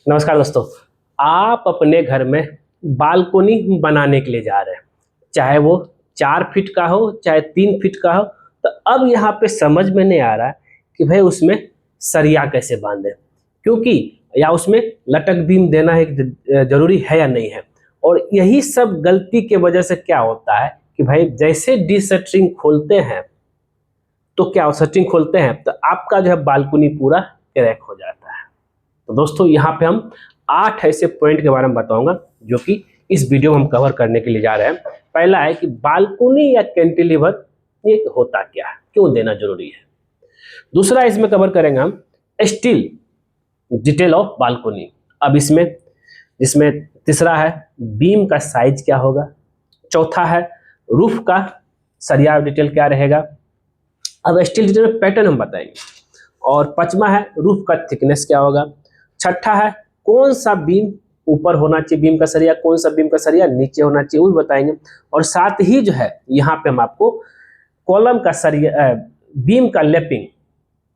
नमस्कार दोस्तों। आप अपने घर में बालकोनी बनाने के लिए जा रहे हैं, चाहे वो 4 फीट का हो चाहे 3 फीट का हो। तो अब यहाँ पे समझ में नहीं आ रहा है कि भाई उसमें सरिया कैसे बांधे, क्योंकि या उसमें लटक बीम देना एक जरूरी है या नहीं है। और यही सब गलती के वजह से क्या होता है कि भाई जैसे डी शटरिंग खोलते हैं तो क्या शटरिंग खोलते हैं तो आपका जो है बालकोनी पूरा क्रैक हो जाता है। तो दोस्तों यहाँ पे हम 8 ऐसे पॉइंट के बारे में बताऊंगा जो कि इस वीडियो में हम कवर करने के लिए जा रहे हैं। पहला है कि बालकोनी या कैंटिलीवर ये होता क्या है, क्यों देना जरूरी है। दूसरा इसमें कवर करेंगे हम स्टील डिटेल ऑफ बालकोनी। अब इसमें तीसरा है बीम का साइज क्या होगा। चौथा है रूफ का सरिया डिटेल क्या रहेगा। अब स्टील डिटेल में पैटर्न हम बताएंगे। और पांचवा है रूफ का थिकनेस क्या होगा। छठा है कौन सा बीम ऊपर होना चाहिए, बीम का सरिया कौन सा बीम का सरिया नीचे होना चाहिए, वो भी बताएंगे। और साथ ही जो है यहाँ पे हम आपको कॉलम का सरिया बीम का लेपिंग।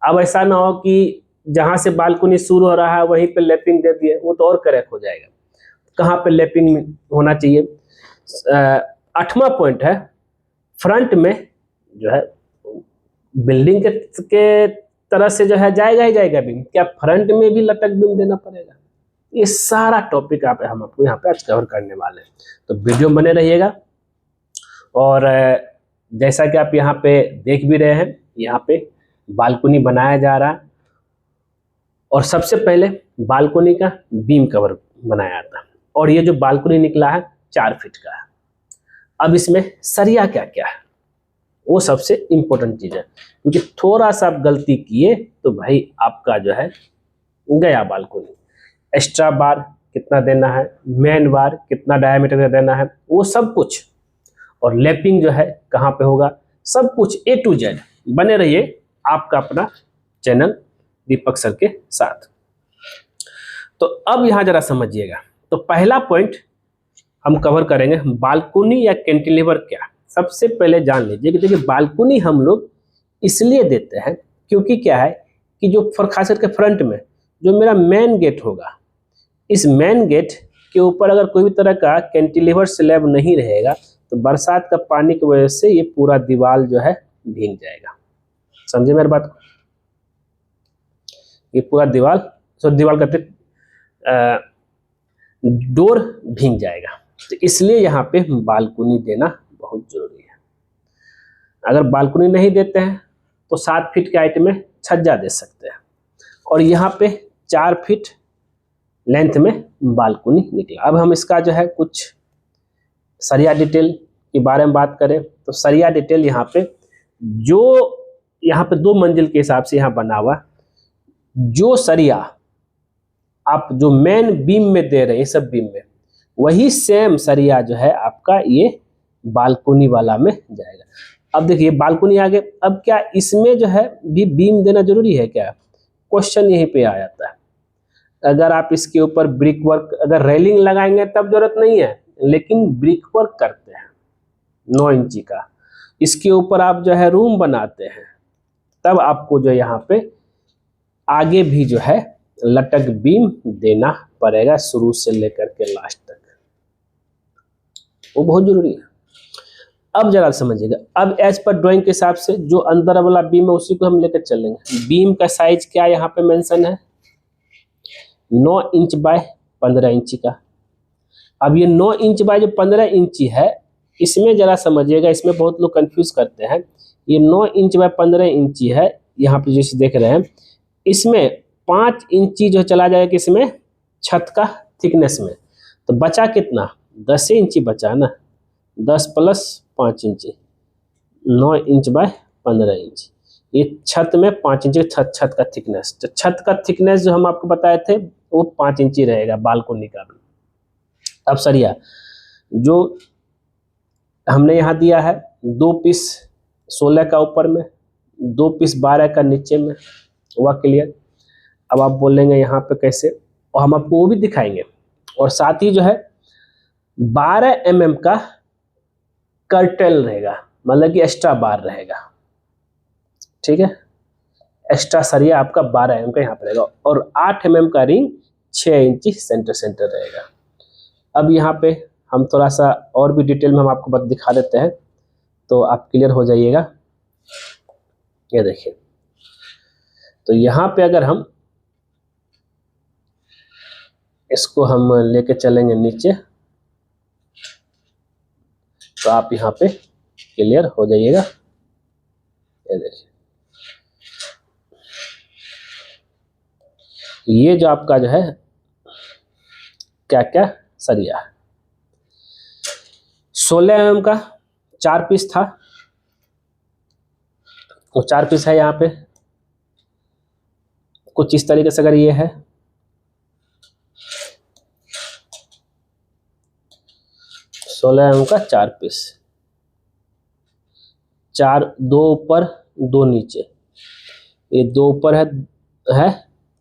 अब ऐसा ना हो कि जहां से बालकोनी शुरू हो रहा है वहीं पे लेपिंग दे दिए, वो तो और क्रैक हो जाएगा। कहाँ पे लेपिंग होना चाहिए। 8वां पॉइंट है फ्रंट में जो है बिल्डिंग के तरह से जो है जाएगा ही जाएगा बीम, क्या फ्रंट में भी लटक बीम देना पड़ेगा। ये सारा टॉपिक हम आपको यहाँ पे आज कवर करने वाले हैं, तो वीडियो में बने रहिएगा। और जैसा कि आप यहाँ पे देख भी रहे हैं, यहाँ पे बालकोनी बनाया जा रहा है। और सबसे पहले बालकोनी का बीम कवर बनाया था, और ये जो बालकोनी निकला है 4 फीट का है। अब इसमें सरिया क्या क्या है वो सबसे इंपॉर्टेंट चीज है, क्योंकि थोड़ा सा आप गलती किए तो भाई आपका जो है गया बालकोनी। एक्स्ट्रा बार कितना देना है, मेन बार कितना डायमीटर का देना है, वो सब कुछ। और लैपिंग जो है कहाँ पे होगा, सब कुछ A to Z। बने रहिए आपका अपना चैनल दीपक सर के साथ। तो अब यहाँ जरा समझिएगा। तो पहला पॉइंट हम कवर करेंगे बालकोनी या कैंटिलीवर क्या। सबसे पहले जान लीजिए कि देखिए बालकोनी हम लोग इसलिए देते हैं क्योंकि क्या है कि जो खास करके फ्रंट में जो मेरा मेन गेट होगा, इस मेन गेट के ऊपर अगर कोई भी तरह का कैंटिलीवर स्लैब नहीं रहेगा तो बरसात का पानी की वजह से ये पूरा दीवार जो है भीग जाएगा। समझे मेरी बात को। ये पूरा दीवार कहते डोर भीग जाएगा। तो इसलिए यहाँ पे बालकोनी देना बहुत जरूरी है। अगर बालकोनी नहीं देते हैं तो 7 फीट के हाइट में छज्जा दे सकते हैं, और यहाँ पे 4 फीट लेंथ में बालकोनी निकला। अब हम इसका जो है कुछ सरिया डिटेल के बारे में बात करें तो सरिया डिटेल यहाँ पे जो यहाँ पे 2 मंजिल के हिसाब से यहाँ बना हुआ, जो सरिया आप जो मेन बीम में दे रहे हैं सब बीम में, वही सेम सरिया जो है आपका ये बालकोनी वाला में जाएगा। अब देखिए बालकोनी आगे, अब क्या इसमें जो है भी बीम देना जरूरी है क्या, क्वेश्चन यहीं पे आ जाता है। अगर आप इसके ऊपर ब्रिक वर्क, अगर रेलिंग लगाएंगे तब जरूरत नहीं है, लेकिन ब्रिक वर्क करते हैं 9 इंची का, इसके ऊपर आप जो है रूम बनाते हैं, तब आपको जो यहाँ पे आगे भी जो है लटक बीम देना पड़ेगा शुरू से लेकर के लास्ट तक, वो बहुत जरूरी है। अब जरा समझिएगा। अब एज पर ड्राइंग के हिसाब से जो अंदर वाला बीम है उसी को हम लेकर चलेंगे। बीम का साइज क्या यहाँ पे मेंशन है, 9 इंच बाय 15 इंची का। अब ये 9 इंच बाय जो 15 इंची है, इसमें जरा समझिएगा, इसमें बहुत लोग कंफ्यूज करते हैं। ये 9 इंच बाय 15 इंची है, यहाँ पे जैसे देख रहे हैं, इसमें 5 इंची जो चला जाएगा किसमें, छत का थिकनेस में। तो बचा कितना, 10 इंची बचा ना, 10 प्लस 5 इंची, 9 इंच बाय 15 इंच। ये छत में 5 इंची छत का थिकनेस। तो छत का थिकनेस जो हम आपको बताए थे वो 5 इंची रहेगा बालकोनी का भी। अब सरिया जो हमने यहाँ दिया है 2 पीस 16 का ऊपर में, 2 पीस 12 का नीचे में, हुआ क्लियर। अब आप बोलेंगे यहाँ पे कैसे, और हम आपको वो भी दिखाएंगे। और साथ ही जो है 12 mm का कर्टेल रहेगा, मतलब कि एक्स्ट्रा बार रहेगा, ठीक है। एक्स्ट्रा सरिया आपका 12 mm का यहाँ पर रहेगा, और 8 mm का रिंग 6 इंची सेंटर रहेगा। अब यहाँ पे हम थोड़ा सा और भी डिटेल में हम आपको दिखा देते हैं तो आप क्लियर हो जाइएगा। ये देखिए, तो यहाँ पे अगर हम इसको हम लेके चलेंगे नीचे तो आप यहाँ पे क्लियर हो जाइएगा। ये देखिए, ये जो आपका जो है क्या क्या सरिया है, 16 mm का 4 पीस था, वो 4 पीस है। यहाँ पे कुछ इस तरीके से अगर ये है, 16 mm का 4 पीस, 4, 2 ऊपर 2 नीचे, ये 2 ऊपर है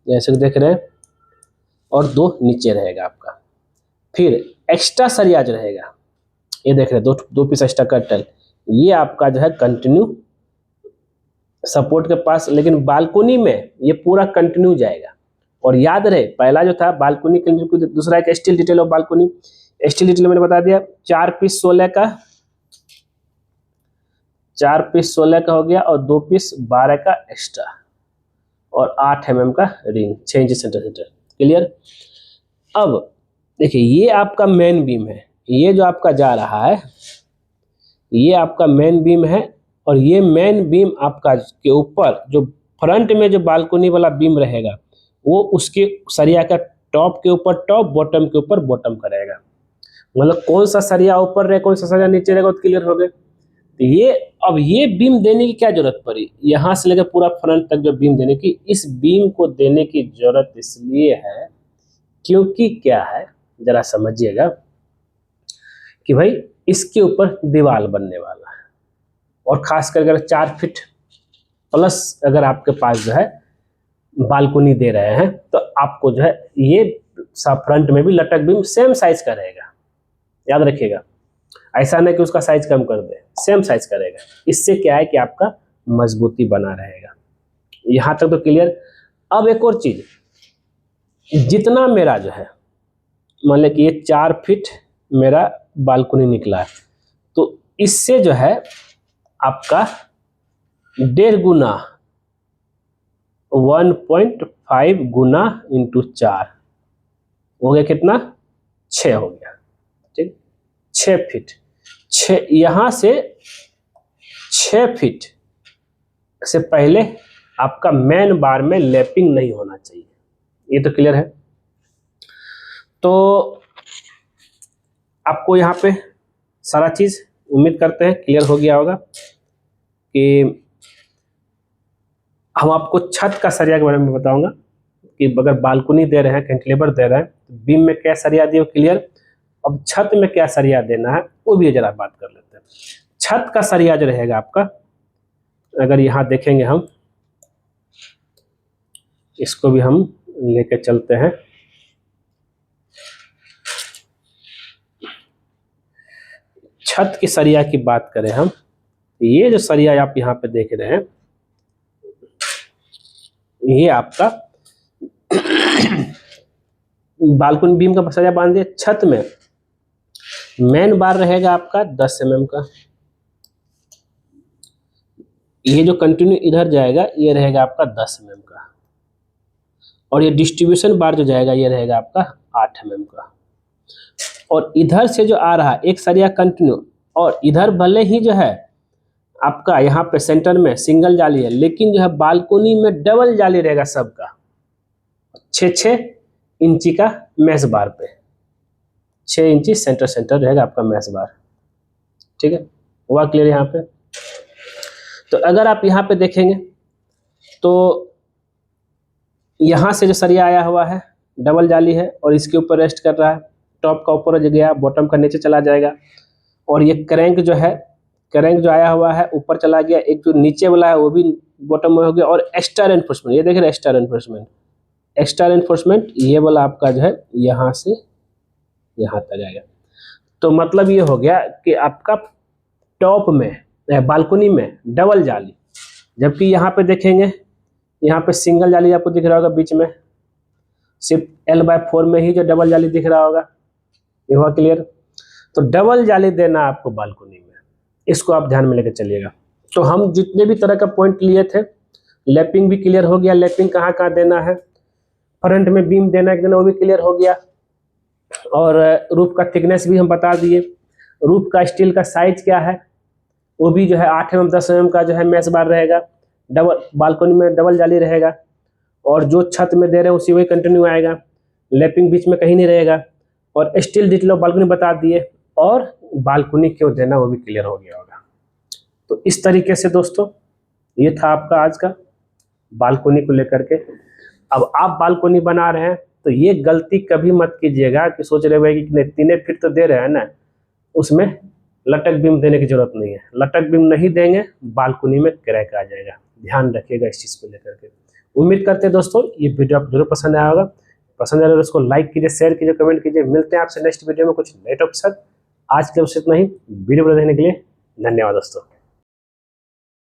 जैसे कि देख रहे हैं, और 2 नीचे रहेगा आपका। फिर एक्स्ट्रा सरिया जो रहेगा, ये देख रहे हैं, 2 पीस एक्स्ट्रा कटल, ये आपका जो है कंटिन्यू सपोर्ट के पास, लेकिन बालकोनी में ये पूरा कंटिन्यू जाएगा। और याद रहे, पहला जो था बालकोनी कंटिन्यू, दूसरा एक steel detail of balcony. Steel detail मैंने बता दिया, 4 पीस 16 का, 4 पीस 16 का हो गया, और 2 पीस 12 का एक्स्ट्रा, और 8 mm का रिंग, 6 इंच सेंटर। क्लियर। अब देखिए, ये आपका मेन बीम है, ये जो आपका जा रहा है ये आपका मेन बीम है, और ये मेन बीम आपका के ऊपर जो फ्रंट में जो बालकोनी वाला बीम रहेगा वो उसके सरिया का टॉप के ऊपर टॉप, बॉटम के ऊपर बॉटम का रहेगा। मतलब कौन सा सरिया ऊपर रहे, कौन सा सरिया नीचे रहेगा, तो क्लियर हो गए। तो ये अब ये बीम देने की क्या जरूरत पड़ी, यहाँ से लेकर पूरा फ्रंट तक जो बीम देने की, इस बीम को देने की जरूरत इसलिए है क्योंकि क्या है, जरा समझिएगा कि भाई इसके ऊपर दीवार बनने वाला है, और खास कर अगर 4 फीट प्लस अगर आपके पास जो है बालकोनी दे रहे हैं तो आपको जो है ये फ्रंट में भी लटक बीम सेम साइज का रहेगा। याद रखिएगा, ऐसा नहीं कि उसका साइज कम कर दे, सेम साइज का रहेगा। इससे क्या है कि आपका मजबूती बना रहेगा। यहाँ तक तो क्लियर। अब एक और चीज, जितना मेरा जो है, मान लें कि ये 4 फीट मेरा बालकोनी निकला है, तो इससे जो है आपका 1.5 गुना, 1.5 गुना इंटू 4 हो गया कितना, 6 हो गया। ठीक, 6 फीट, 6 यहाँ से 6 फीट से पहले आपका मेन बार में लैपिंग नहीं होना चाहिए। ये तो क्लियर है। तो आपको यहाँ पे सारा चीज उम्मीद करते हैं क्लियर हो गया होगा कि हम आपको छत का सरिया के बारे में बताऊंगा कि अगर बालकोनी दे रहे हैं, कैंटिलीवर दे रहे हैं, तो बीम में क्या सरिया दिए क्लियर। अब छत में क्या सरिया देना है वो भी जरा बात कर लेते हैं। छत का सरिया जो रहेगा आपका, अगर यहाँ देखेंगे हम, इसको भी हम लेके चलते हैं। छत की सरिया की बात करें हम, ये जो सरिया आप यहाँ पे देख रहे हैं, ये आपका बालकोनी बीम का सरिया बांध दिया। छत में मेन बार रहेगा आपका 10 mm का, ये जो कंटिन्यू इधर जाएगा ये रहेगा आपका 10 mm का, और ये डिस्ट्रीब्यूशन बार जो जाएगा ये रहेगा आपका 8 mm का। और इधर से जो आ रहा एक सरिया कंटिन्यू, और इधर भले ही जो है आपका यहाँ पे सेंटर में सिंगल जाली है, लेकिन जो है बालकोनी में डबल जाली रहेगा सबका, 6 इंची का मैश बार पे, 6 इंची सेंटर रहेगा आपका मैश बार। ठीक है, हुआ क्लियर यहाँ पे। तो अगर आप यहाँ पे देखेंगे तो यहाँ से जो सरिया आया हुआ है डबल जाली है, और इसके ऊपर रेस्ट कर रहा है, टॉप का ऊपर गया, बॉटम का नीचे चला जाएगा, और ये क्रैंक जो है, क्रैंक जो आया हुआ है ऊपर चला गया, एक जो नीचे वाला है वो भी बॉटम में हो गया। और एक्स्ट्रा रेनफोर्समेंट, ये देख रहे हैं एक्स्ट्रा रेनफोर्समेंट, एक्स्ट्रा रेनफोर्समेंट ये वाला आपका जो है यहाँ से यहाँ तक आएगा। तो मतलब ये हो गया कि आपका टॉप में बालकोनी में डबल जाली, जबकि यहाँ पे देखेंगे यहाँ पे सिंगल जाली आपको दिख रहा होगा बीच में, सिर्फ L/4 में ही जो डबल जाली दिख रहा होगा, ये हुआ क्लियर। तो डबल जाली देना आपको बालकनी में, इसको आप ध्यान में लेकर चलिएगा। तो हम जितने भी तरह का पॉइंट लिए थे, लैपिंग भी क्लियर हो गया, लैपिंग कहाँ कहाँ देना है, फ्रंट में बीम देना है कि देना वो भी क्लियर हो गया, और रूफ का थिकनेस भी हम बता दिए, रूफ का स्टील का साइज क्या है, वो भी जो है 8 mm 10 mm का जो है मैश बार रहेगा, डबल बालकनी में डबल जाली रहेगा, और जो छत में दे रहे हैं उसी वही कंटिन्यू आएगा, लैपिंग बीच में कहीं नहीं रहेगा, और स्टील डिटेल बालकनी बता दिए, और बालकनी क्यों देना वो भी क्लियर हो गया होगा। तो इस तरीके से दोस्तों ये था आपका आज का बालकनी को लेकर के। अब आप बालकनी बना रहे हैं तो ये गलती कभी मत कीजिएगा कि सोच रहे भाई कि 3 फीट तो दे रहे हैं ना, उसमें लटक बीम देने की जरूरत नहीं है। लटक बीम नहीं देंगे, बालकनी में क्रैक आ जाएगा। ध्यान रखिएगा इस चीज़ को लेकर के। उम्मीद करते हैं दोस्तों ये वीडियो आपको जरूर पसंद आया होगा। पसंद आया तो इसको लाइक कीजिए, शेयर कीजिए, कमेंट कीजिए। मिलते हैं आपसे नेक्स्ट वीडियो में कुछ नए टॉपिक के साथ। आज के लिए बस इतना ही। वीडियो देखने के लिए धन्यवाद दोस्तों।